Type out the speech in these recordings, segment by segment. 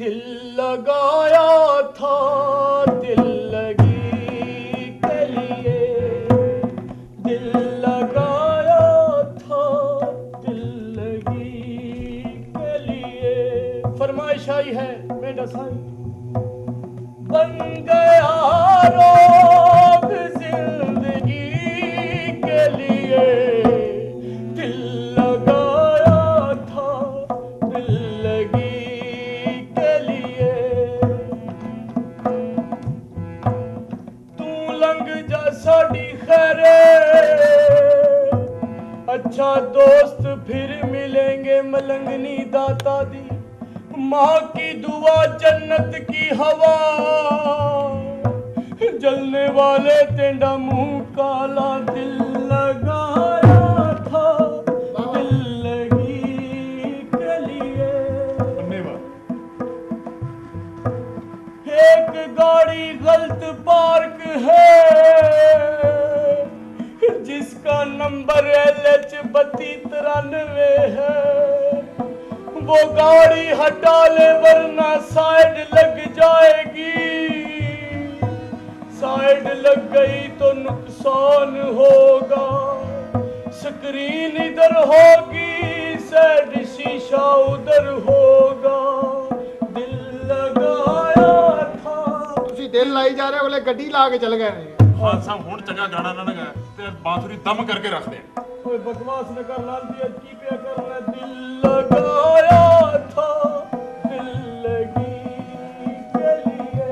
दिल लगाया था दिल लगी के लिए, दिल लगाया था दिल लगी के लिए। फरमाइश आई है मेरा साईं, बन गया रोग जिंदगी के लिए, दिल लगाया था दिल लगी के लिए। तू लंघ जा साडी खैरे, अच्छा दोस्त फिर मिलेंगे मलंगनी दाता दी। माँ की दुआ जन्नत की हवा, जलने वाले तेंडा मुंह काला, दिल लगाया था दिल लगी के लिए। एक गाड़ी गलत पार्क है, जिसका नंबर LH3293 है। वो गाड़ी हटा ले वरना साइड लग जाएगी, साइड लग गई तो नुकसान होगा। स्क्रीन इधर होगी साइड शीशा उधर होगा, दिल लगाया था। ਤੁਸੀਂ ਦਿਲ ਲਾਈ ਜਾ ਰਹੇ ਹੋ, ਅਗਲੇ ਗੱਡੀ ਲਾ ਕੇ ਚਲ ਗਏ ਨੇ। ਹਾਂ ਸਾਹਿਬ ਹੁਣ ਚੰਗਾ ਗਾਣਾ ਨਾ ਲਗਾ ਤੇ ਬਾਂਸੁਰੀ ਦਮ ਕਰਕੇ ਰੱਖਦੇ ਆ। ਓਏ ਬਕਵਾਸ ਨਾ ਕਰ ਲਾਲ ਦੀ, ਕੀ ਪਿਆ ਕਰਨਾ। ਦਿਲ लगाया था दिल लगी के लिए।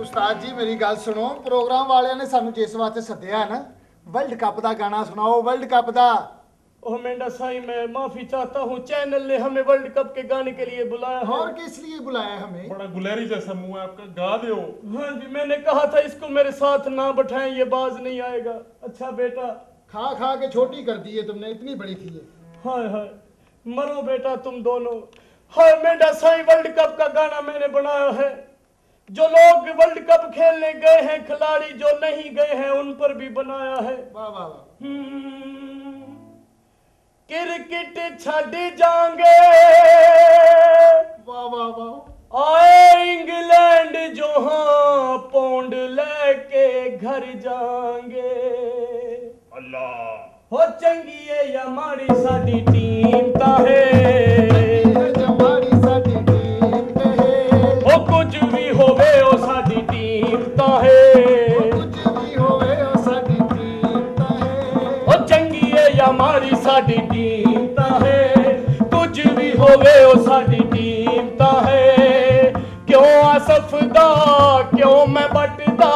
ਉਸਤਾਦ ਜੀ ਮੇਰੀ ਗੱਲ ਸੁਣੋ, ਪ੍ਰੋਗਰਾਮ ਵਾਲਿਆਂ ਨੇ ਸਾਨੂੰ ਜਿਸ ਵਾਸਤੇ ਸੱਦਿਆ ਹੈ ਨਾ, ਵਰਲਡ ਕੱਪ ਦਾ ਗਾਣਾ ਸੁਣਾਓ, ਵਰਲਡ ਕੱਪ ਦਾ। ओह मेंढा साई, मैं माफी चाहता हूँ, चैनल ने हमें वर्ल्ड कप के गाने के लिए बुलाया है। और किस लिए बुलाया हमें? बड़ा गुलेरी जैसा मुंह है आपका, गा दो। हाँ जी, मैंने कहा था इसको मेरे साथ ना बैठाएं, ये बाज नहीं आएगा। अच्छा बेटा, खा खा के छोटी कर दी है तुमने, इतनी बड़ी थी ये। हाय हाय, मरो बेटा तुम दोनों। हाय मेंढा साई, वर्ल्ड कप का गाना मैंने बनाया है। जो लोग वर्ल्ड कप खेलने गए हैं, खिलाड़ी जो नहीं गए हैं, उन पर भी बनाया है। वाह वाह वाह। क्रिकेट छड़ जाएंगे, वाह वाह वाह। आए इंग्लैंड जो हाँ पौंड लेके घर जाएंगे। अल्लाह हो चंगी है या माड़ी साडी टीम ता है, हो कुछ भी होवे ओ साडी टीम ता है, हो चंगी है या माड़ी साडी टीम ता है, कुछ भी होवे ओ साडी टीम ता है। क्यों आसफदा क्यों मैं बटदा,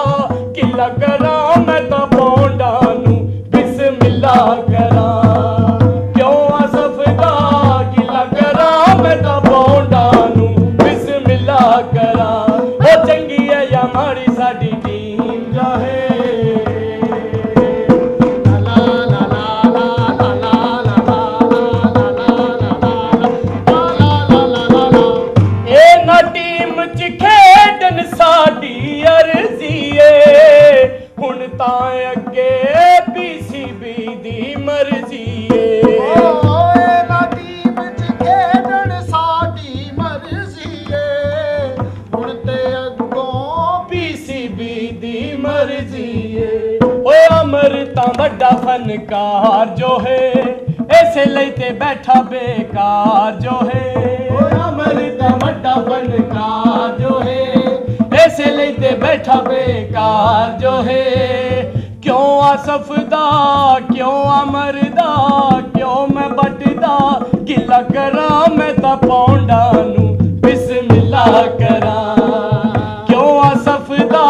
किला करा मैं ता पौंडा नू बिस्मिल्ला करा। क्यों आसफदा किला करा मैं ता पौंडा नू बिस्मिल्ला करा। ओ चंगी है या माड़ी साडी टीम जा है। टीम च खेडन साडी अर्जी है, हुण तां अगे PCB दी मर्जी है। टीम च खेडन साडी मर्जी है, हुण ते अगों PCB दी मर्जी है। ओए अमर तां वड्डा फनकार जो है, ऐसे लईते बैठा बेकार जो है। अमर तां वड्डा फनकार जो है, ऐसे लेते बैठा बेकार जो है। क्यों आसफदा क्यों अमरदा, क्यों मैं बटदा, गिला करा मैं ता पौंडा नू बिस्मिल्ला करा। क्यों आसफदा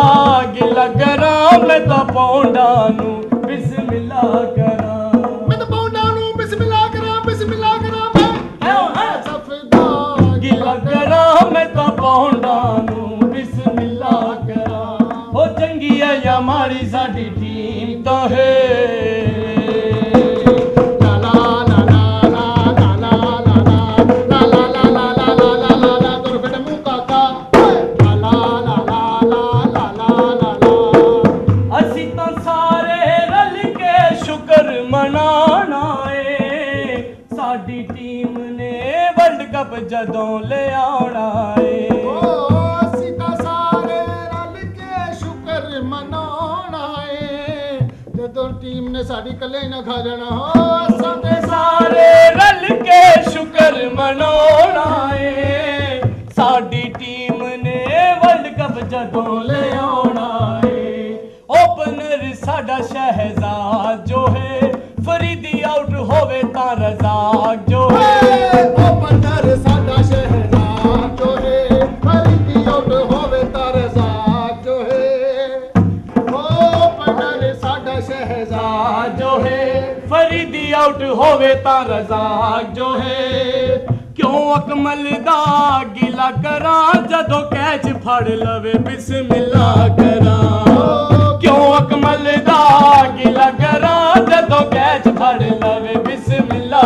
गिला करा मैं ता पौंडा नू बिस्मिल्ला करा। मैं तो पौंडा नू बिस्मिल्ला करा, बिस्मिल्ला करा। मैं आसफदा गिला करा मैं ता पौंडा नू बिस्मिल्ला करा। हो चंगी है या माड़ी साडी टीम ता है। असी तो सारे रल के शुक्र मनाना है, साडी टीम ने वर्ल्ड कप जदों ले आना है। ਟੀਮ ਨੇ ਸਾਡੀ ਇਕੱਲੇ ਹੀ ਨਾ ਖਾ ਜਾਣਾ ਹੋ ਸਾਡੇ ਸਾਰੇ ਰਲ ਕੇ ਸ਼ੁਕਰ ਮਨਾਉਣਾ ਏ ਸਾਡੀ ਟੀਮ ਨੇ ਵਰਲਡ ਕੱਪ ਜਦੋਂ ਲਿਆਉਣਾ ਏ ਓਪਨਰ ਸਾਡਾ ਸ਼ਹਿਜ਼ਾਦ ਜੋ ਹੈ ਫਰੀਦੀ ਆਊਟ ਹੋਵੇ ਤਾਂ ਰਜ਼ਾਕ ਜੋ ਹੈ ਓਪਨਰ ਸਾਡਾ ਸ਼ਹਿਜ਼ਾਦ ਜੋ ਹੈ ਫਰੀਦੀ ਆਊਟ ਹੋਵੇ ਤਾਂ ਰਜ਼ਾਕ ਜੋ ਹੈ ਓਪਨਰ ਸਾਡਾ ਸ਼ਹਿਜ਼ਾਦ ਜੋ ਹੈ ਫਰੀਦੀ ਆਊਟ ਹੋਵੇ ਤਾਂ ਰਜ਼ਾਕ ਜੋ ਹੈ ਕਿਉਂ ਅਕਮਲ ਦਾ ਗਿਲਾ ਕਰਾਂ ਜਦੋਂ ਕੈਚ ਫੜ ਲਵੇ ਬਿਸਮਿਲ੍ਲਾ ਕਰਾਂ ਕਿਉਂ ਅਕਮਲ ਦਾ ਗਿਲਾ ਕਰਾਂ ਜਦੋਂ ਕੈਚ ਫੜ ਲਵੇ ਬਿਸਮਿਲ੍ਲਾ